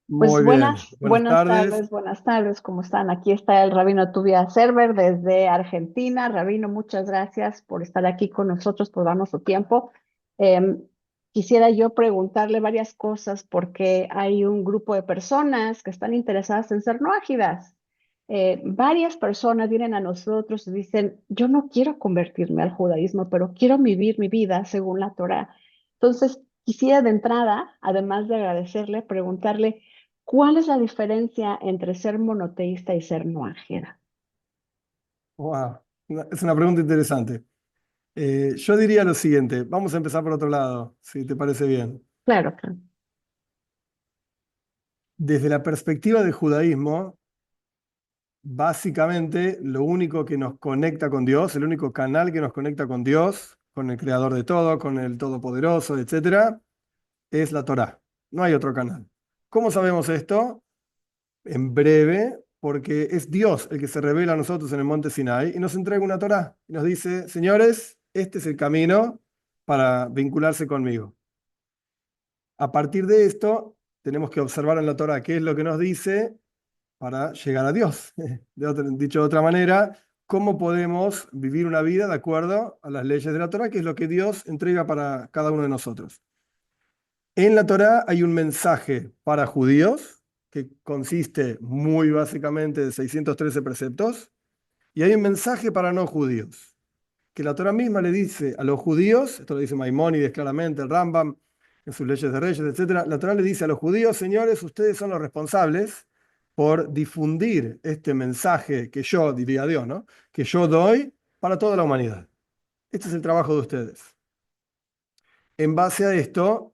Pues Muy bien, buenas tardes. buenas tardes, ¿cómo están? Aquí está el Rabino Tuvia Server desde Argentina. Rabino, muchas gracias por estar aquí con nosotros, por darnos su tiempo. Em, Quisiera yo preguntarle varias cosas porque hay un grupo de personas que están interesadas en ser noágidas. Varias personas vienen a nosotros y dicen, yo no quiero convertirme al judaísmo, pero quiero vivir mi vida según la Torá. Entonces, quisiera de entrada, además de agradecerle, preguntarle, ¿cuál es la diferencia entre ser monoteísta y ser noágida? Wow, es una pregunta interesante. Yo diría lo siguiente, vamos a empezar por otro lado, si te parece bien. Claro, claro. Desde la perspectiva del judaísmo, básicamente lo único que nos conecta con Dios, el único canal que nos conecta con Dios, con el creador de todo, con el todopoderoso, etcétera, es la Torá. No hay otro canal. ¿Cómo sabemos esto? En breve, porque es Dios el que se revela a nosotros en el monte Sinai y nos entrega una Torá y nos dice, señores, este es el camino para vincularse conmigo. A partir de esto, tenemos que observar en la Torá qué es lo que nos dice para llegar a Dios. Dicho de otra manera, cómo podemos vivir una vida de acuerdo a las leyes de la Torá, que es lo que Dios entrega para cada uno de nosotros. En la Torá hay un mensaje para judíos que consiste muy básicamente de 613 preceptos y hay un mensaje para no judíos que la Torá misma le dice a los judíos, esto lo dice Maimónides claramente, el Rambam en sus leyes de reyes, etcétera. La Torá le dice a los judíos, señores, ustedes son los responsables por difundir este mensaje que yo, diría Dios, ¿no? Que yo doy para toda la humanidad. Este es el trabajo de ustedes. En base a esto,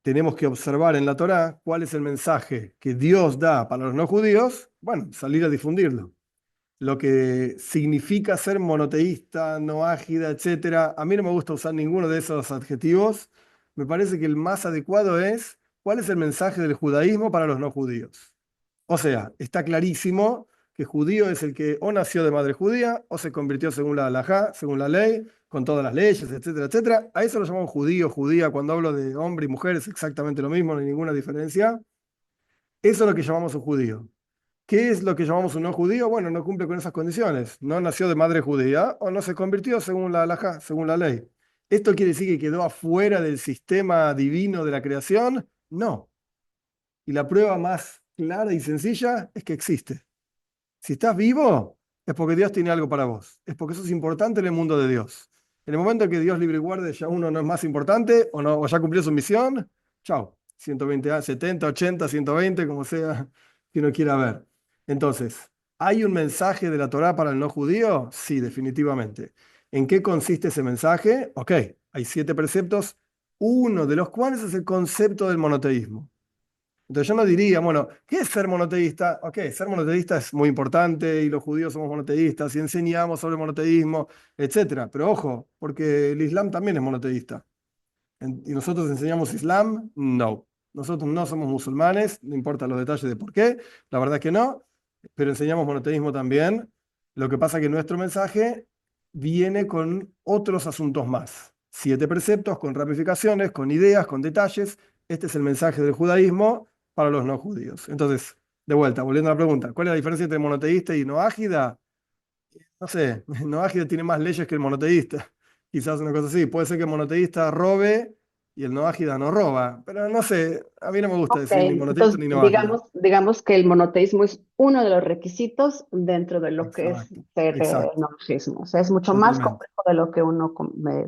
tenemos que observar en la Torá cuál es el mensaje que Dios da para los no judíos, bueno, salir a difundirlo. Lo que significa ser monoteísta, no ágida, etcétera. A mí no me gusta usar ninguno de esos adjetivos. Me parece que el más adecuado es cuál es el mensaje del judaísmo para los no judíos. O sea, está clarísimo que judío es el que o nació de madre judía o se convirtió según la halajá, según la ley, con todas las leyes, etcétera, etcétera. A eso lo llamamos judío, judía. Cuando hablo de hombre y mujer es exactamente lo mismo, no hay ninguna diferencia. Eso es lo que llamamos un judío. ¿Qué es lo que llamamos un no judío? Bueno, no cumple con esas condiciones. No nació de madre judía o no se convirtió según la halajá, según la ley. ¿Esto quiere decir que quedó afuera del sistema divino de la creación? No. Y la prueba más clara y sencilla es que existe. Si estás vivo, es porque Dios tiene algo para vos. Es porque eso es importante en el mundo de Dios. En el momento que Dios libre y guarde, ya uno no es más importante o, no, o ya cumplió su misión, chao. 120 años, 70, 80, 120, como sea que uno quiera ver. Entonces, ¿hay un mensaje de la Torá para el no judío? Sí, definitivamente. ¿En qué consiste ese mensaje? Ok, hay 7 preceptos, uno de los cuales es el concepto del monoteísmo. Entonces yo no diría, bueno, ¿qué es ser monoteísta? Ok, ser monoteísta es muy importante y los judíos somos monoteístas y enseñamos sobre monoteísmo, etcétera. Pero ojo, porque el Islam también es monoteísta. ¿Y nosotros enseñamos Islam? No. Nosotros no somos musulmanes, no importa los detalles de por qué, la verdad es que no, pero enseñamos monoteísmo también. Lo que pasa es que nuestro mensaje viene con otros asuntos más. 7 preceptos, con ramificaciones, con ideas, con detalles. Este es el mensaje del judaísmo para los no judíos. Entonces, de vuelta, volviendo a la pregunta, ¿cuál es la diferencia entre monoteísta y no ágida? No sé, no ágida tiene más leyes que el monoteísta. Quizás una cosa así. Puede ser que el monoteísta robe y el no ágida no roba. Pero no sé, a mí no me gusta Ok, decir ni monoteísta entonces ni no ágida. digamos que el monoteísmo es uno de los requisitos dentro de lo que es Exacto, ser exacto, noagismo. O sea, es mucho más totalmente. complejo de lo que uno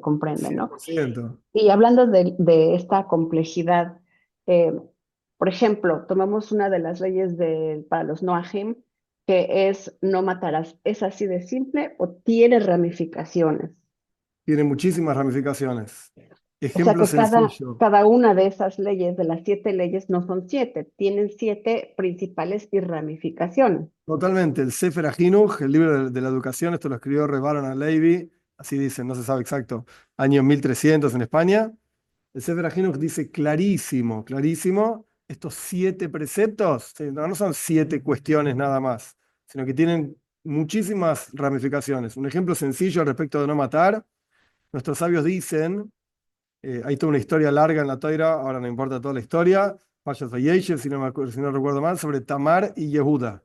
comprende, cien ¿no? por ciento Y hablando de esta complejidad, eh, por ejemplo, tomamos una de las leyes para los Noahim, que es no matarás. ¿Es así de simple o tiene ramificaciones? Tiene muchísimas ramificaciones. O sea Ejemplo que sencillo. cada una de esas leyes, de las 7 leyes, no son 7, tienen 7 principales y ramificaciones. Totalmente. El Sefer HaChinuch, el libro de la educación, esto lo escribió Rebaron Alevi, así dice, no se sabe exacto, año 1300 en España. El Sefer HaChinuch dice clarísimo, clarísimo, estos 7 preceptos, sí, no son 7 cuestiones nada más, sino que tienen muchísimas ramificaciones. Un ejemplo sencillo respecto de no matar, nuestros sabios dicen, hay toda una historia larga en la Toira, ahora no importa toda la historia, Payas Vayeshev, si no recuerdo mal, sobre Tamar y Yehuda.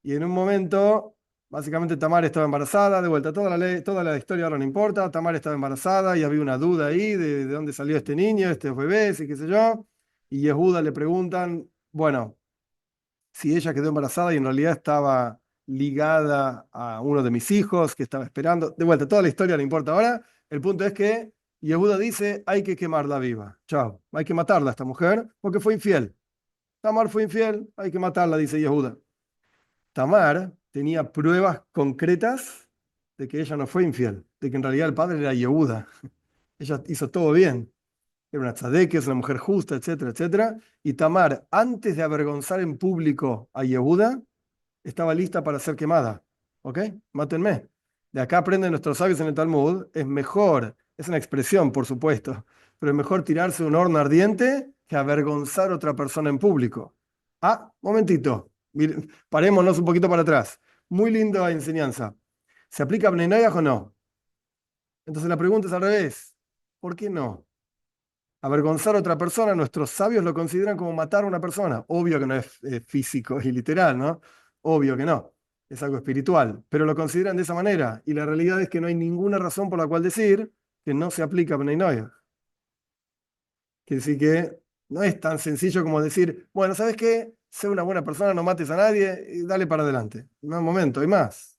Y en un momento, básicamente Tamar estaba embarazada, de vuelta, toda la historia ahora no importa, Tamar estaba embarazada y había una duda ahí de dónde salió este niño, este bebé, y qué sé yo. Y Yehuda le preguntan, bueno, si ella quedó embarazada y en realidad estaba ligada a uno de mis hijos que estaba esperando. De vuelta, toda la historia no importa ahora. El punto es que Yehuda dice, hay que quemarla viva. Chao, hay que matarla a esta mujer porque fue infiel. Tamar fue infiel, hay que matarla, dice Yehuda. Tamar tenía pruebas concretas de que ella no fue infiel, de que en realidad el padre era Yehuda. Ella hizo todo bien. Era una tzadeke, es una mujer justa, etcétera, etcétera. Y Tamar, antes de avergonzar en público a Yehuda, estaba lista para ser quemada. ¿Ok? Mátenme. De acá aprenden nuestros sabios en el Talmud, es mejor, es una expresión, por supuesto, pero es mejor tirarse un horno ardiente que avergonzar a otra persona en público. Ah, momentito, parémonos un poquito para atrás. Muy linda enseñanza. ¿Se aplica a Bnei Noach o no? Entonces la pregunta es al revés. ¿Por qué no? Avergonzar a otra persona, nuestros sabios lo consideran como matar a una persona. Obvio que no es físico y literal, ¿no? Obvio que no. Es algo espiritual, pero lo consideran de esa manera. Y la realidad es que no hay ninguna razón por la cual decir que no se aplica a Bnei Noach. Quiere decir que no es tan sencillo como decir, bueno, ¿sabes qué? Sé una buena persona, no mates a nadie y dale para adelante. No, un momento, hay más.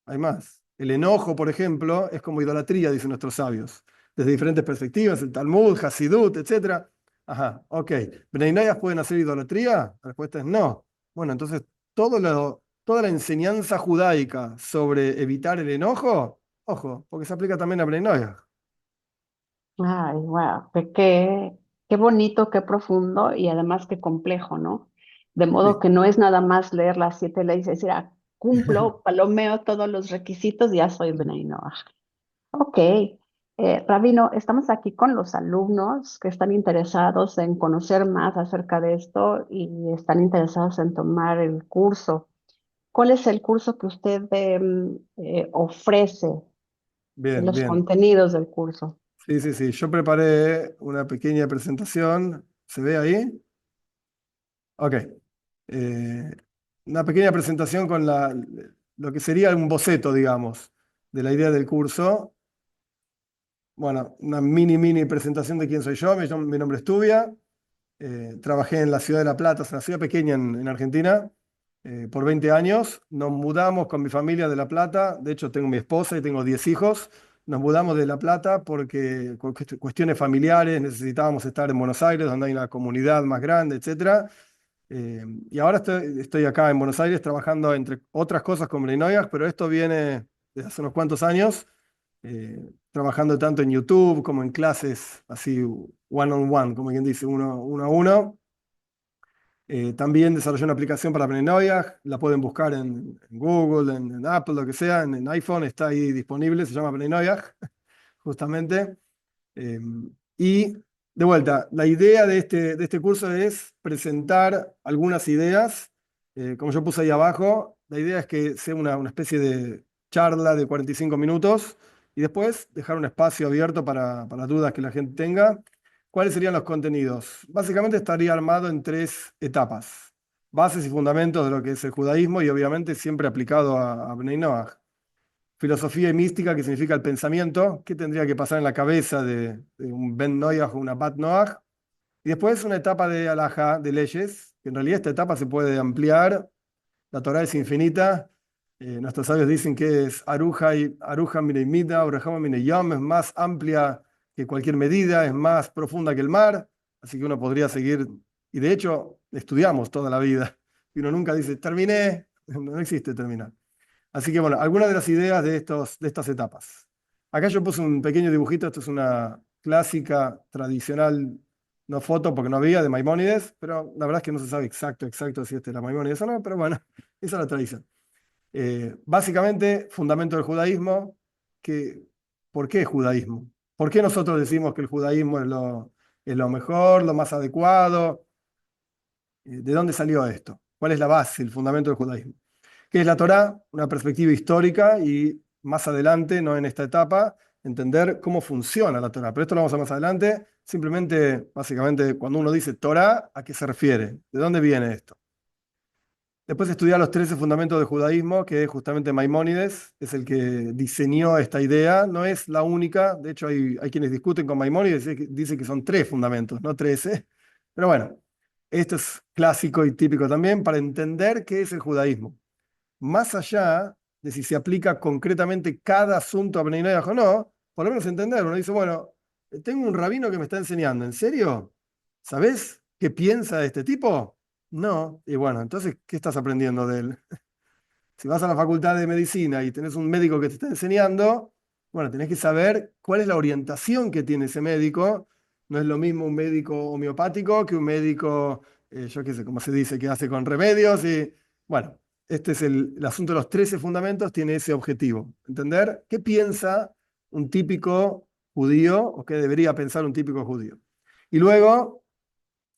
Hay más. El enojo, por ejemplo, es como idolatría, dicen nuestros sabios, desde diferentes perspectivas, el Talmud, Hasidut, etc. Ajá, ok. ¿Bnei Noach pueden hacer idolatría? La respuesta es no. Bueno, entonces, toda la enseñanza judaica sobre evitar el enojo, ojo, porque se aplica también a Bnei Noach. Ay, wow, qué bonito, qué profundo y además qué complejo, ¿no? De modo Sí. que no es nada más leer las 7 leyes y decir, ah, cumplo, palomeo todos los requisitos y ya soy Bnei Noach. Ok, Rabino, estamos aquí con los alumnos que están interesados en conocer más acerca de esto y están interesados en tomar el curso. ¿Cuál es el curso que usted ofrece, Bien, los bien. contenidos del curso? Sí, sí, sí. Yo preparé una pequeña presentación. ¿Se ve ahí? Ok. Eh, una pequeña presentación con lo que sería un boceto, digamos, de la idea del curso. Bueno, una mini presentación de quién soy yo. Mi nombre es Tubia. Trabajé en la ciudad de La Plata, es una ciudad pequeña en Argentina, por 20 años. Nos mudamos con mi familia de La Plata. De hecho, tengo mi esposa y tengo 10 hijos. Nos mudamos de La Plata porque por cuestiones familiares necesitábamos estar en Buenos Aires, donde hay una comunidad más grande, etcétera. Y ahora estoy acá en Buenos Aires trabajando entre otras cosas con Brinoyas, pero esto viene desde hace unos cuantos años, trabajando tanto en YouTube como en clases así one on one, como quien dice, uno a uno. También desarrollé una aplicación para Brinoyas, la pueden buscar en Google, en Apple, lo que sea, en iPhone está ahí disponible, se llama Brinoyas, justamente. Eh, y de vuelta, la idea de este curso es presentar algunas ideas. Como yo puse ahí abajo, la idea es que sea una especie de charla de 45 minutos y después dejar un espacio abierto para dudas que la gente tenga. ¿Cuáles serían los contenidos? Básicamente estaría armado en tres etapas: bases y fundamentos de lo que es el judaísmo y obviamente siempre aplicado a Bnei Noach. Filosofía y mística, que significa el pensamiento, qué tendría que pasar en la cabeza de un Ben Noach o una Bat Noach. Y después una etapa de alajá, de leyes, que en realidad esta etapa se puede ampliar. La Torá es infinita. Nuestros sabios dicen que es Aruja Mineimida, Abraham Mineyam, es más amplia que cualquier medida, es más profunda que el mar. Así que uno podría seguir, y de hecho estudiamos toda la vida. Y uno nunca dice, terminé, no existe terminar. Así que bueno, algunas de las ideas de estas etapas. Acá yo puse un pequeño dibujito, esto es una clásica, tradicional, no foto porque no había, de Maimónides, pero la verdad es que no se sabe exacto si este es la Maimónides o no, pero bueno, esa es la tradición. Básicamente, fundamento del judaísmo, que, ¿por qué judaísmo? ¿Por qué nosotros decimos que el judaísmo es lo mejor, lo más adecuado? ¿De dónde salió esto? ¿Cuál es la base, el fundamento del judaísmo? ¿Qué es la Torá? Una perspectiva histórica y más adelante, no en esta etapa, entender cómo funciona la Torá. Pero esto lo vamos a ver más adelante. Simplemente, básicamente, cuando uno dice Torah, ¿a qué se refiere? ¿De dónde viene esto? Después estudiar los 13 fundamentos del judaísmo, que justamente Maimónides es el que diseñó esta idea. No es la única, de hecho hay quienes discuten con Maimónides, dice que son 3 fundamentos, no 13. Pero bueno, esto es clásico y típico también para entender qué es el judaísmo. Más allá de si se aplica concretamente cada asunto a Bnei Noach o no, por lo menos entender. Uno dice, bueno, tengo un rabino que me está enseñando, ¿en serio? ¿Sabés qué piensa de este tipo? No. Y bueno, entonces, ¿qué estás aprendiendo de él? Si vas a la facultad de medicina y tenés un médico que te está enseñando, bueno, tenés que saber cuál es la orientación que tiene ese médico. No es lo mismo un médico homeopático que un médico, yo qué sé, cómo se dice, que hace con remedios. Y bueno, este es el asunto de los 13 fundamentos, tiene ese objetivo. Entender qué piensa un típico judío o qué debería pensar un típico judío. Y luego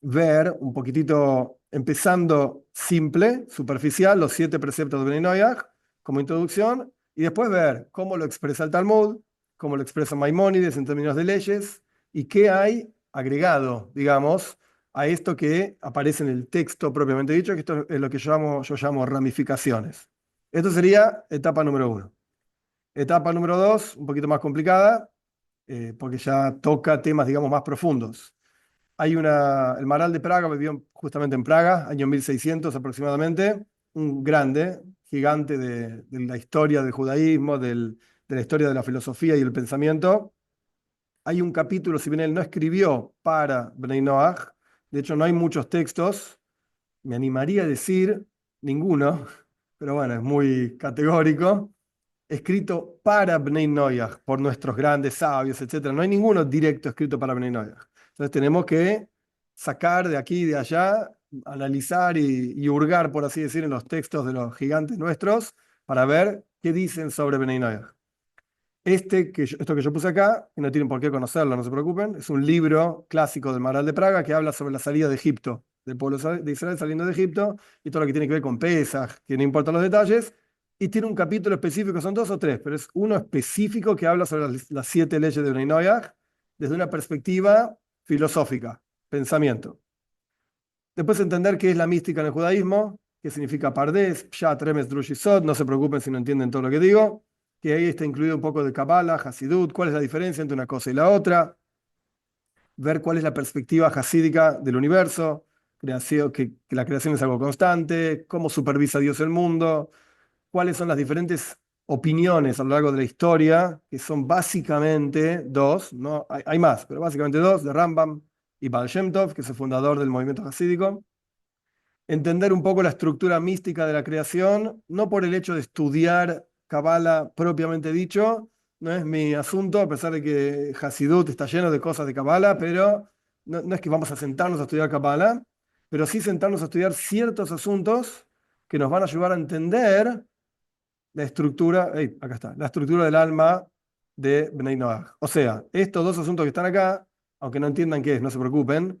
ver un poquitito, empezando simple, superficial, los 7 preceptos de Bnei Noach como introducción, y después ver cómo lo expresa el Talmud, cómo lo expresa Maimónides en términos de leyes, y qué hay agregado, digamos, a esto que aparece en el texto propiamente dicho, que esto es lo que yo llamo ramificaciones. Esto sería etapa número 1. Etapa número 2, un poquito más complicada, porque ya toca temas, digamos, más profundos. El Maral de Praga vivió justamente en Praga, año 1600 aproximadamente, un grande, gigante de la historia del judaísmo, de la historia de la filosofía y el pensamiento. Hay un capítulo, si bien él no escribió para Bnei Noach, de hecho no hay muchos textos, me animaría a decir ninguno, pero bueno, es muy categórico, escrito para Bnei Noach, por nuestros grandes sabios, etcétera. No hay ninguno directo escrito para Bnei Noach. Entonces tenemos que sacar de aquí y de allá, analizar y hurgar, por así decir, en los textos de los gigantes nuestros para ver qué dicen sobre Bnei Noach. Esto que yo puse acá, que no tienen por qué conocerlo, no se preocupen, es un libro clásico del Maral de Praga que habla sobre la salida de Egipto, del pueblo de Israel saliendo de Egipto y todo lo que tiene que ver con Pesaj, que no importan los detalles, y tiene un capítulo específico, son 2 o 3, pero es uno específico que habla sobre las 7 leyes de Bnei Noach desde una perspectiva filosófica, pensamiento. Después entender qué es la mística en el judaísmo, qué significa Pardes, Pshat, Remes, Drush y Sod, no se preocupen si no entienden todo lo que digo, que ahí está incluido un poco de Kabbalah, Hasidut, cuál es la diferencia entre una cosa y la otra, ver cuál es la perspectiva hasídica del universo, que la creación es algo constante, cómo supervisa Dios el mundo, cuáles son las diferentes opiniones a lo largo de la historia, que son básicamente 2, no, hay más, pero básicamente 2, de Rambam y Baal Shem Tov, que es el fundador del movimiento hasídico. Entender un poco la estructura mística de la creación, no por el hecho de estudiar Kabbalah propiamente dicho, no es mi asunto, a pesar de que Hasidut está lleno de cosas de Kabbalah, pero no es que vamos a sentarnos a estudiar Kabbalah, pero sí sentarnos a estudiar ciertos asuntos que nos van a ayudar a entender la estructura, acá está, la estructura del alma de Bnei Noach. O sea, estos 2 asuntos que están acá, aunque no entiendan qué es, no se preocupen,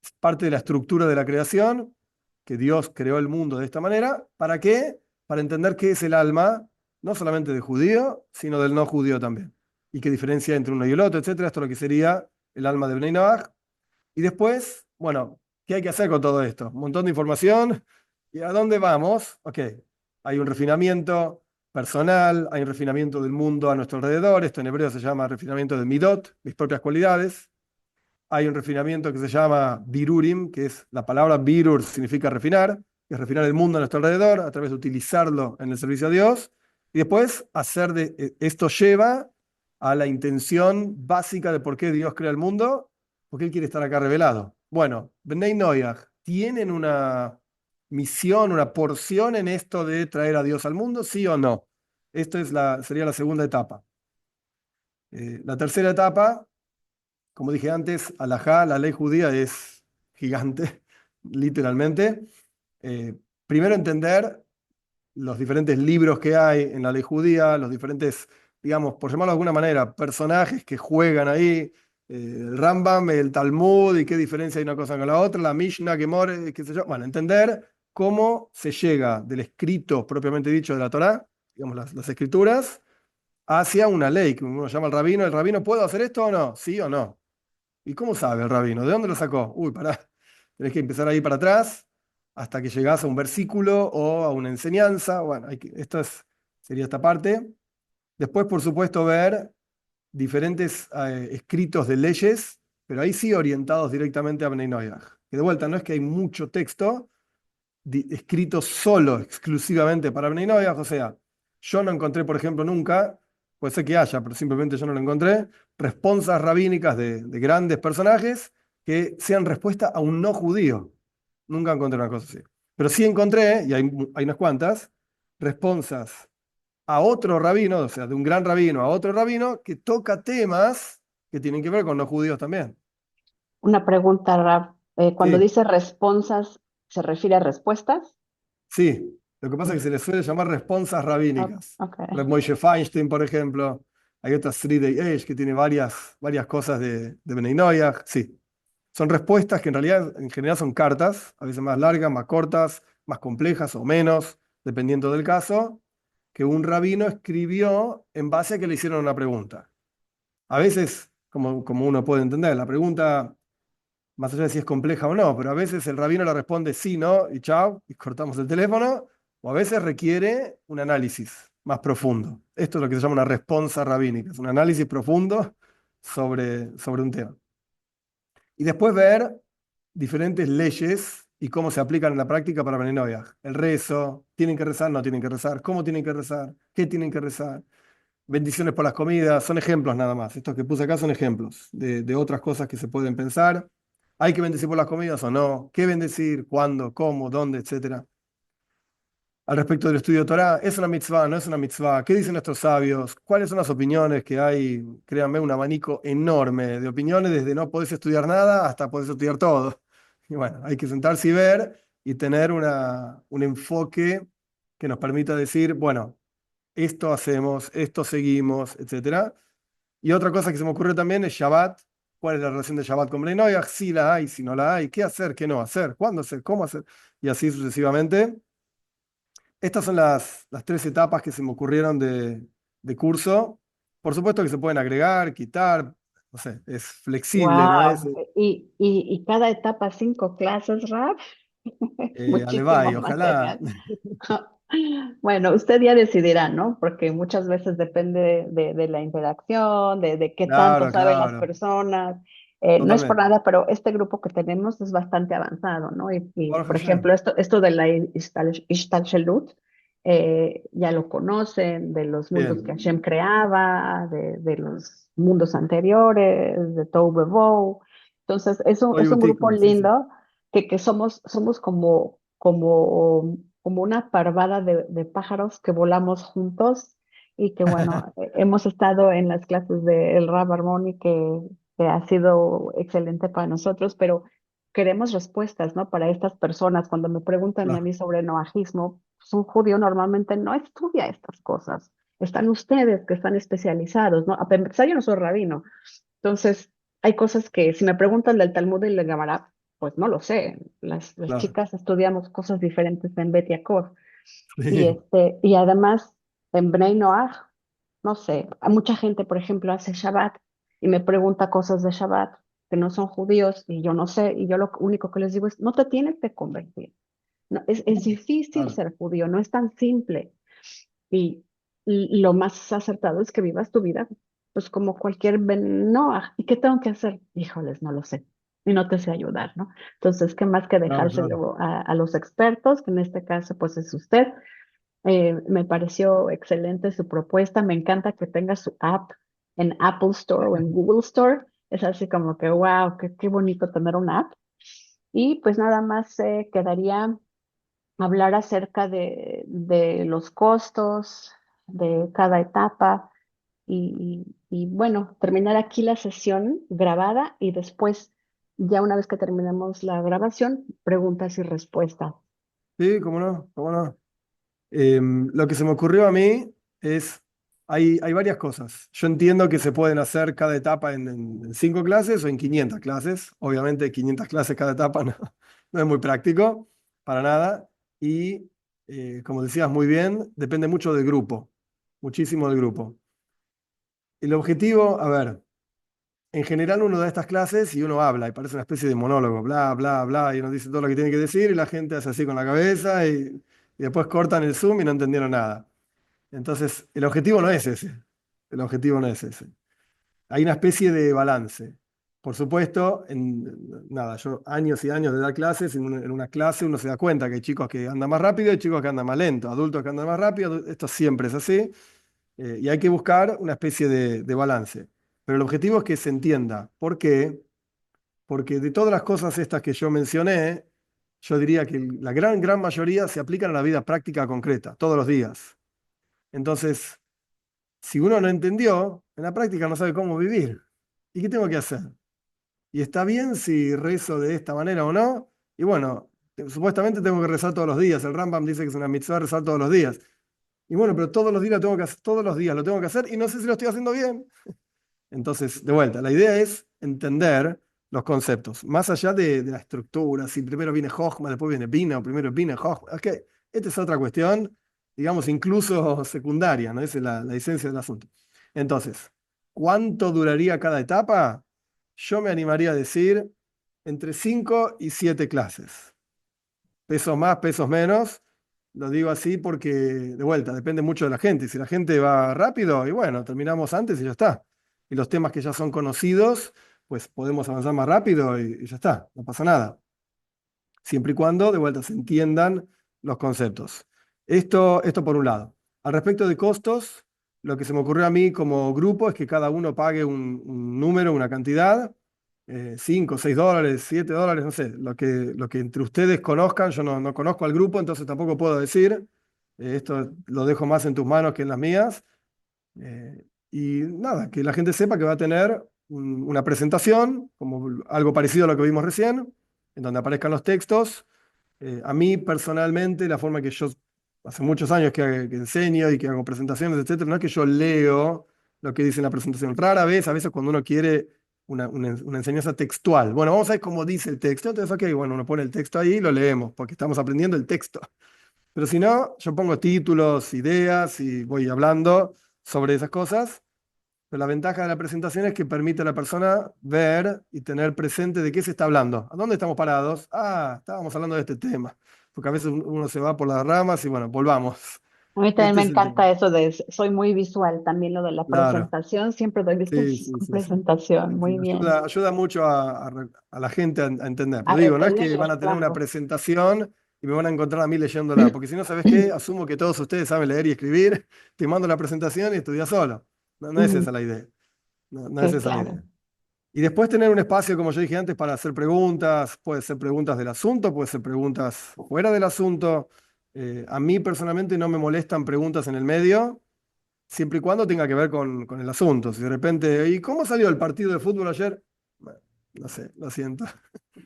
es parte de la estructura de la creación, que Dios creó el mundo de esta manera. ¿Para qué? Para entender qué es el alma, no solamente del judío, sino del no judío también. Y qué diferencia entre uno y el otro, etcétera. Esto es lo que sería el alma de Bnei Noach. Y después, bueno, ¿qué hay que hacer con todo esto? Un montón de información. ¿Y a dónde vamos? Ok, hay un refinamiento personal, hay un refinamiento del mundo a nuestro alrededor. Esto en hebreo se llama refinamiento de midot, mis propias cualidades. Hay un refinamiento que se llama birurim, que es la palabra birur, significa refinar, que es refinar el mundo a nuestro alrededor a través de utilizarlo en el servicio a Dios. Y después esto lleva a la intención básica de por qué Dios crea el mundo, porque Él quiere estar acá revelado. Bueno, Bnei Noach tienen una misión, una porción en esto de traer a Dios al mundo, sí o no. Esto sería la segunda etapa. La tercera etapa, como dije antes, alajá, la ley judía es gigante, literalmente. Primero entender los diferentes libros que hay en la ley judía, los diferentes, digamos, por llamarlo de alguna manera, personajes que juegan ahí, el Rambam, el Talmud, y qué diferencia hay una cosa con la otra, la Mishnah, Gemore, qué sé yo. Bueno, entender cómo se llega del escrito propiamente dicho de la Torá, digamos, las escrituras, hacia una ley, que uno llama al rabino. ¿El rabino puede hacer esto o no? ¿Sí o no? ¿Y cómo sabe el rabino? ¿De dónde lo sacó? Uy, pará. Tenés que empezar a ir para atrás hasta que llegás a un versículo o a una enseñanza. Bueno, sería esta parte. Después, por supuesto, ver diferentes escritos de leyes, pero ahí sí orientados directamente a Bnei Noyaj. Que de vuelta no es que hay mucho texto escrito solo, exclusivamente para Bnei Noyaj, o sea, yo no encontré, por ejemplo, nunca, puede ser que haya, pero simplemente yo no lo encontré, responsas rabínicas de grandes personajes que sean respuesta a un no judío. Nunca encontré una cosa así. Pero sí encontré, y hay unas cuantas, responsas a otro rabino, o sea, de un gran rabino a otro rabino, que toca temas que tienen que ver con los judíos también. Una pregunta, Rab. Cuando Sí, dice responsas, ¿se refiere a respuestas? sí. Lo que pasa es que se les suele llamar responsas Oh, rabínicas. ok. Reb Moshe Feinstein, por ejemplo. Hay otra Sri Day Eish que tiene varias cosas de Bnei Noyaj. Sí. Son respuestas que en realidad, en general, son cartas, a veces más largas, más cortas, más complejas o menos, dependiendo del caso, que un rabino escribió en base a que le hicieron una pregunta. A veces, como uno puede entender, la pregunta, más allá de si es compleja o no, pero a veces el rabino le responde sí, no, y chao, y cortamos el teléfono, o a veces requiere un análisis más profundo. Esto es lo que se llama una responsa rabínica, es un análisis profundo sobre un tema. Y después ver diferentes leyes y cómo se aplican en la práctica para Bnei Noyaj. El rezo, tienen que rezar, no tienen que rezar, cómo tienen que rezar, qué tienen que rezar. Bendiciones por las comidas, son ejemplos nada más. Estos que puse acá son ejemplos de otras cosas que se pueden pensar. ¿Hay que bendecir por las comidas o no? ¿Qué bendecir? ¿Cuándo? ¿Cómo? ¿Dónde? Etcétera. Al respecto del estudio de Torah, ¿es una mitzvah? ¿No es una mitzvah? ¿Qué dicen nuestros sabios? ¿Cuáles son las opiniones que hay? Créanme, un abanico enorme de opiniones, desde no podés estudiar nada hasta podés estudiar todo. Y bueno, hay que sentarse y ver y tener un enfoque que nos permita decir, bueno, esto hacemos, esto seguimos, etcétera. Y otra cosa que se me ocurrió también es Shabbat. ¿Cuál es la relación de Shabbat con Bnei Noyaj? Si la hay, si no la hay, qué hacer, qué no hacer, cuándo hacer, cómo hacer, y así sucesivamente. Estas son las tres etapas que se me ocurrieron de curso. Por supuesto que se pueden agregar, quitar, no sé, es flexible, ¿no es? Wow. Y cada etapa 5 clases, Rab. Muchísimo Alevay, ojalá. material. Bueno, usted ya decidirá, ¿no? Porque muchas veces depende de la interacción, de qué tanto Claro, saben las claro, personas. No es por totalmente. nada, pero este grupo que tenemos es bastante avanzado, ¿no? Baruch Por Hashem. ejemplo, esto de la Ishtalshelut, ya lo conocen, de los mundos que Bien. Hashem creaba, de los mundos anteriores, de Tohu Bohu. Entonces, Soy es un grupo Utiku, sí, sí. lindo que somos como una parvada de pájaros que volamos juntos y que bueno, hemos estado en las clases del Rab Armoni que ha sido excelente para nosotros, pero queremos respuestas, ¿no? Para estas personas, cuando me preguntan a Claro, mí sobre noajismo, pues un judío normalmente no estudia estas cosas. Están ustedes que están especializados, ¿no? A pesar yo no soy rabino, entonces hay cosas que si me preguntan del Talmud y del Gemara, pues no lo sé. Las claro. chicas estudiamos cosas diferentes en Bet Yaakov. Sí. Y además en Bnei Noach, no sé, a mucha gente, por ejemplo, hace Shabbat y me pregunta cosas de Shabbat que no son judíos y yo no sé, y yo lo único que les digo es, no te tienes que convertir. No, es difícil Claro, ser judío, no es tan simple. Y, y lo más acertado es que vivas tu vida, pues como cualquier Noah. ¿Y qué tengo que hacer? Híjoles, no lo sé. Y no te sé ayudar, ¿no? Entonces, ¿qué más que claro, claro. dejárselo a los expertos, que en este caso, pues es usted? Me pareció excelente su propuesta. Me encanta que tenga su app en Apple Store o en Google Store. Es así como que, wow, qué bonito tener una app. Y pues nada más quedaría hablar acerca de los costos de cada etapa y bueno, terminar aquí la sesión grabada y después, ya una vez que terminemos la grabación, preguntas y respuestas. Sí, cómo no, cómo no. Lo que se me ocurrió a mí es, hay varias cosas. Yo entiendo que se pueden hacer cada etapa en 5 clases o en 500 clases. Obviamente 500 clases cada etapa no, no es muy práctico, para nada. Y como decías muy bien, depende mucho del grupo, muchísimo del grupo. El objetivo, a ver, en general uno da estas clases y uno habla y parece una especie de monólogo, bla, bla, bla, y uno dice todo lo que tiene que decir y la gente hace así con la cabeza y después cortan el Zoom y no entendieron nada. Entonces, el objetivo no es ese. El objetivo no es ese. Hay una especie de balance. Por supuesto, nada, yo años y años de dar clases, en una clase uno se da cuenta que hay chicos que andan más rápido y chicos que andan más lento, adultos que andan más rápido, esto siempre es así, y hay que buscar una especie de balance. Pero el objetivo es que se entienda. ¿Por qué? Porque de todas las cosas estas que yo mencioné, yo diría que la gran, gran mayoría se aplican a la vida práctica concreta, todos los días. Entonces, si uno no entendió, en la práctica no sabe cómo vivir. ¿Y qué tengo que hacer? Y está bien si rezo de esta manera o no. Y bueno, supuestamente tengo que rezar todos los días. El Rambam dice que es una mitzvah rezar todos los días. Y bueno, pero todos los días lo tengo que hacer, todos los días lo tengo que hacer y no sé si lo estoy haciendo bien. Entonces, de vuelta, la idea es entender los conceptos, más allá de la estructura, si primero viene Jochma, después viene Bina, o primero viene Jochma. Es que esta es otra cuestión, digamos, incluso secundaria, ¿no? Esa es la esencia del asunto. Entonces, ¿cuánto duraría cada etapa? Yo me animaría a decir entre 5 y 7 clases. Pesos más, pesos menos. Lo digo así porque, de vuelta, depende mucho de la gente. Si la gente va rápido, y bueno, terminamos antes y ya está. Y los temas que ya son conocidos, pues podemos avanzar más rápido y ya está, no pasa nada. Siempre y cuando, de vuelta, se entiendan los conceptos. Esto por un lado. Al respecto de costos, lo que se me ocurrió a mí como grupo es que cada uno pague un número, una cantidad, 5, 6 dólares, 7 dólares, no sé, lo que entre ustedes conozcan. Yo no conozco al grupo, entonces tampoco puedo decir. Esto lo dejo más en tus manos que en las mías. Y nada, que la gente sepa que va a tener una presentación, como algo parecido a lo que vimos recién, en donde aparezcan los textos. A mí personalmente, la forma que yo hace muchos años que enseño y que hago presentaciones, etcétera, no es que yo leo lo que dice en la presentación. Rara vez, a veces cuando uno quiere una enseñanza textual. Bueno, vamos a ver cómo dice el texto. Entonces, ok, bueno, uno pone el texto ahí y lo leemos, porque estamos aprendiendo el texto. Pero si no, yo pongo títulos, ideas y voy hablando sobre esas cosas. Pero la ventaja de la presentación es que permite a la persona ver y tener presente de qué se está hablando. ¿A dónde estamos parados? Ah, estábamos hablando de este tema. Porque a veces uno se va por las ramas y bueno, volvamos. A mí también Este me es el tema. encanta eso de, soy muy visual, también lo de la Claro. presentación, siempre doy Sí, discursos sí, con sí, sí. presentación, Sí, muy bien. ayuda mucho a la gente a entender. A Pero digo, no es que retener, van a tener una claro. presentación y me van a encontrar a mí leyéndola. Porque si no, ¿sabes qué? Asumo que todos ustedes saben leer y escribir. Te mando la presentación y estudias solo. No es Ujú, esa la idea. No es sí, esa la claro, idea. Y después tener un espacio, como yo dije antes, para hacer preguntas. Puede ser preguntas del asunto, puede ser preguntas fuera del asunto. A mí personalmente no me molestan preguntas en el medio, siempre y cuando tenga que ver con el asunto. Si de repente, ¿y cómo salió el partido de fútbol ayer? Bueno, no sé, lo siento.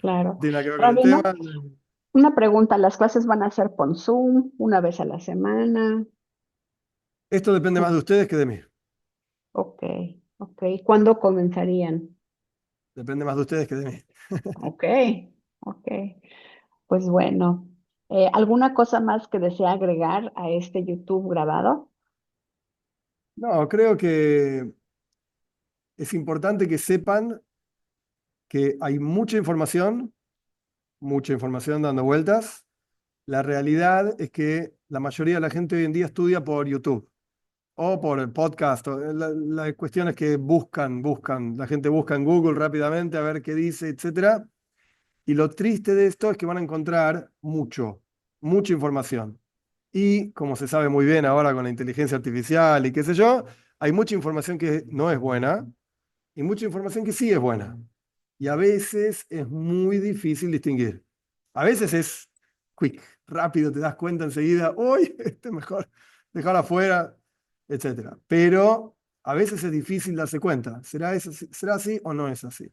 claro. Tiene que ver con el tema. Rabino, una pregunta, ¿las clases van a ser por Zoom, una vez a la semana? Esto depende más de ustedes que de mí. Ok, ok. ¿Cuándo comenzarían? Depende más de ustedes que de mí. Ok, ok. Pues bueno, ¿alguna cosa más que desea agregar a este YouTube grabado? No, creo que es importante que sepan que hay mucha información dando vueltas. La realidad es que la mayoría de la gente hoy en día estudia por YouTube o por el podcast. La cuestión es que buscan. La gente busca en Google rápidamente a ver qué dice, etcétera. Y lo triste de esto es que van a encontrar mucha información. Y como se sabe muy bien ahora con la inteligencia artificial y qué sé yo, hay mucha información que no es buena y mucha información que sí es buena. Y a veces es muy difícil distinguir. A veces es quick, rápido, te das cuenta enseguida, uy, este es mejor dejar afuera, etcétera. Pero a veces es difícil darse cuenta. ¿Será así o no es así?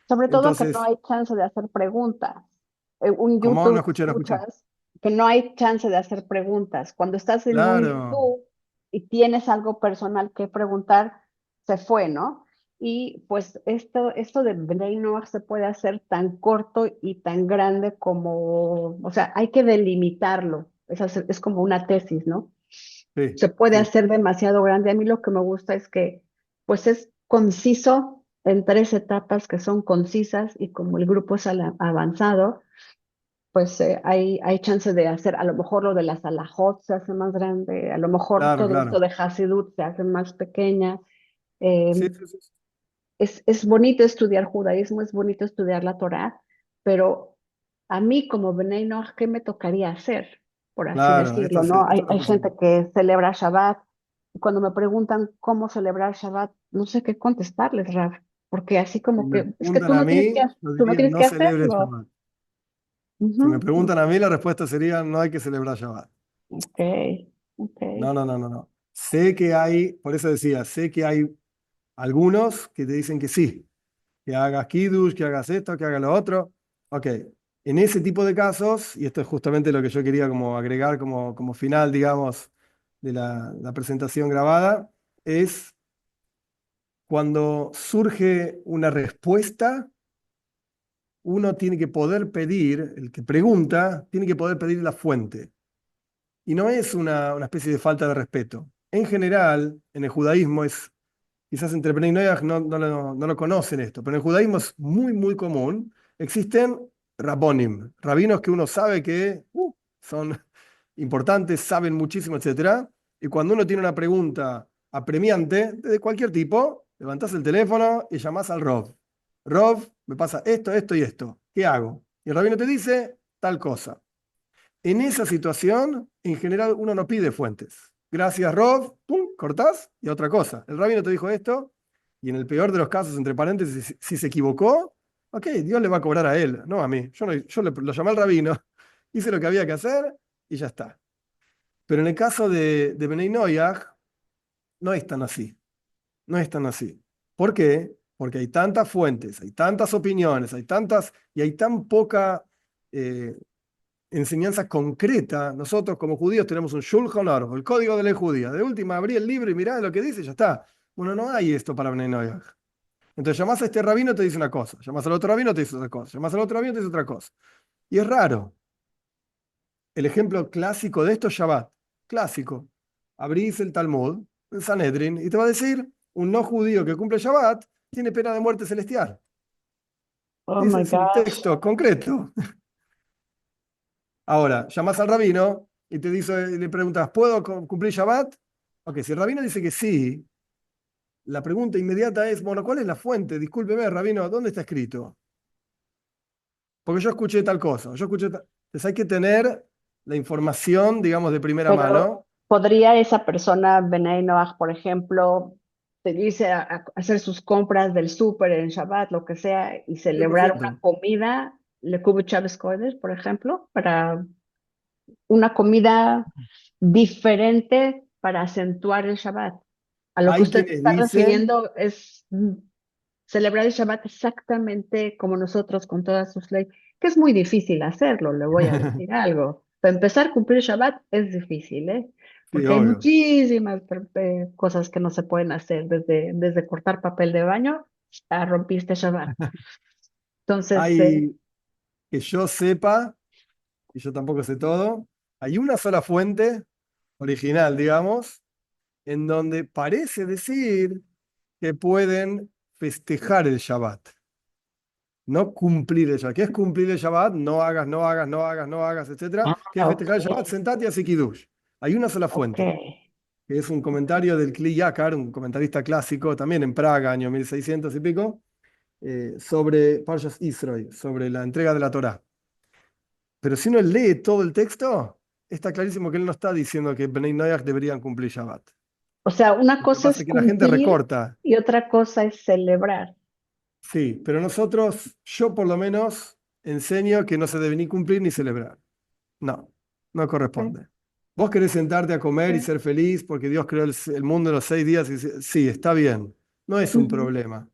Sobre todo que no Entonces, hay chance de hacer preguntas. Un ¿cómo? No YouTube escuché, no escuché. escuchas que no hay chance de hacer preguntas. Cuando estás en un Claro, YouTube y tienes algo personal que preguntar, se fue, ¿no? Y pues esto de Brainwave se puede hacer tan corto y tan grande como, o sea, hay que delimitarlo. Es como una tesis, ¿no? sí, Se puede sí, hacer demasiado grande. A mí lo que me gusta es que, pues es conciso, en 3 etapas que son concisas y como el grupo es avanzado, pues hay chance de hacer, a lo mejor lo de las alajot se hace más grande, a lo mejor Claro, todo esto claro. de Hasidut se hace más pequeña. Eh, Sí, sí, sí. es bonito estudiar judaísmo, es bonito estudiar la Torá, pero a mí como Bnei Noach, ¿qué me tocaría hacer? Por así Claro, decirlo, ¿no? esta es la Hay gente cuestión. que celebra Shabbat y cuando me preguntan cómo celebrar Shabbat, no sé qué contestarles, Raf, porque así Si como me que, es que preguntan a mí, yo tú no diría tienes no que celebres hacerlo. Shabbat. Si me Ujú. preguntan a mí, la respuesta sería no hay que celebrar Shabbat. Ok, ok. No, no, no, no, no. Sé que hay, por eso decía, sé que hay algunos que te dicen que sí, que hagas kiddush, que hagas esto, que hagas lo otro. Ok, en ese tipo de casos, y esto es justamente lo que yo quería como agregar como final, digamos, de la presentación grabada, es cuando surge una respuesta, uno tiene que poder pedir, el que pregunta, tiene que poder pedir la fuente. Y no es una especie de falta de respeto. En general, en el judaísmo es, quizás entre Bnei Noach no lo conocen esto, pero en el judaísmo es muy, muy común. Existen rabbonim, rabinos que uno sabe que son importantes, saben muchísimo, etcétera. Y cuando uno tiene una pregunta apremiante, de cualquier tipo, levantás el teléfono y llamás al Rov. Rov, me pasa esto, esto y esto. ¿Qué hago? Y el rabino te dice tal cosa. En esa situación, en general, uno no pide fuentes. Gracias, Rob, pum, cortás y otra cosa. El rabino te dijo esto, y en el peor de los casos, entre paréntesis, si se equivocó, ok, Dios le va a cobrar a él, no a mí. Yo, no, lo llamé al rabino, hice lo que había que hacer y ya está. Pero en el caso de Benay Noyaj, no es tan así. No es tan así. ¿Por qué? Porque hay tantas fuentes, hay tantas opiniones, hay tantas, y hay tan poca eh, enseñanza concreta. Nosotros como judíos tenemos un Shulchan Aruch, el código de ley judía. De última, abrí el libro y mirá lo que dice y ya está. Bueno, no hay esto para Bnei Noyaj. Entonces llamás a este rabino te dice una cosa, llamás al otro rabino te dice otra cosa, llamás al otro rabino te dice otra cosa. Y es raro. El ejemplo clásico de esto es Shabbat. Clásico. Abrís el Talmud, el Sanedrin, y te va a decir, un no judío que cumple Shabbat tiene pena de muerte celestial. Oh Dice, my es un gosh. texto concreto. Ahora, llamas al rabino y te dice, y le preguntas, ¿puedo cumplir Shabbat? Ok, si el rabino dice que sí, la pregunta inmediata es, bueno, ¿cuál es la fuente? Discúlpeme, rabino, ¿dónde está escrito? Porque yo escuché tal cosa, yo escuché tal... Entonces hay que tener la información, digamos, de primera Pero mano. ¿podría esa persona, Benay Noach, por ejemplo, irse a hacer sus compras del súper en Shabbat, lo que sea, y cien por celebrar una ciento comida, Le Kubit Shabbos Kodesh, por ejemplo, para una comida diferente para acentuar el Shabbat? A lo que Hay usted se quienes está dicen, refiriendo es celebrar el Shabbat exactamente como nosotros con todas sus leyes, que es muy difícil hacerlo, le voy a decir algo. Para empezar, cumplir Shabbat es difícil, ¿eh? sí, Porque hay obvio, muchísimas cosas que no se pueden hacer, desde cortar papel de baño a rompiste Shabbat. Entonces, hay que yo sepa, y yo tampoco sé todo, hay una sola fuente original, digamos, en donde parece decir que pueden festejar el Shabbat, no cumplir el Shabbat. ¿Qué es cumplir el Shabbat? No hagas, no hagas, no hagas, no hagas, etcétera. ah, ¿Qué es ok, festejar el Shabbat? Sentate y hace kiddush. Hay una sola ok. fuente, que es un comentario del Kli Yakar, un comentarista clásico, también en Praga, año 1600 y pico, sobre Parshas Israel, sobre la entrega de la Torá. Pero si uno lee todo el texto, está clarísimo que él no está diciendo que Bnei Noach deberían cumplir Shabbat. O sea, una Lo que cosa pasa es es que la gente cumplir recorta. y otra cosa es celebrar. Sí, pero nosotros, yo por lo menos, enseño que no se debe ni cumplir ni celebrar. No, no Ok, corresponde. Vos querés sentarte a comer y ok. ser feliz porque Dios creó el mundo en los 6 días y sí, está bien. No es un Ujú, problema,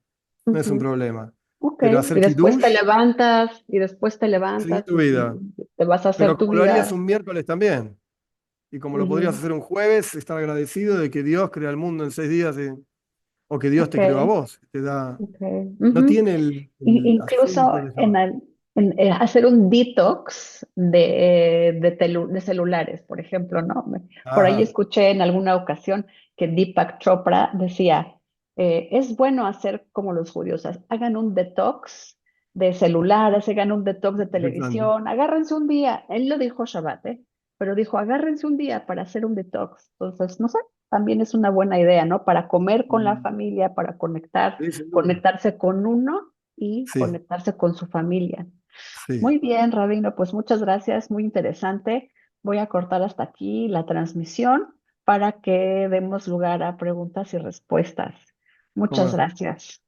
no es un ujú. problema. Ok, Pero hacer y después te kiddush, levantas, y después te seguí levantas, tu y vida. te vas a hacer Pero tu como lo harías vida. un miércoles también. Y como lo podrías Ujú. hacer un jueves, estar agradecido de que Dios crea el mundo en 6 días o que Dios Ok, te creó a vos. Te da, ok. no Ujú. tiene el Incluso acento de Shabbat. hacer un detox de celulares, por ejemplo, ¿no? Por ahí Ajá. escuché en alguna ocasión que Deepak Chopra decía, es bueno hacer como los judíos, hagan un detox de celulares, hagan un detox de Exactamente. televisión, agárrense un día, él lo dijo Shabbat, pero dijo, agárrense un día para hacer un detox. Entonces, no sé, también es una buena idea, ¿no? Para comer con la Mm, familia, para conectar, sí, sin duda. conectarse con uno y Sí, conectarse con su familia. sí, Muy bien, Rabino, pues muchas gracias, muy interesante. Voy a cortar hasta aquí la transmisión para que demos lugar a preguntas y respuestas. cómo Muchas no. gracias.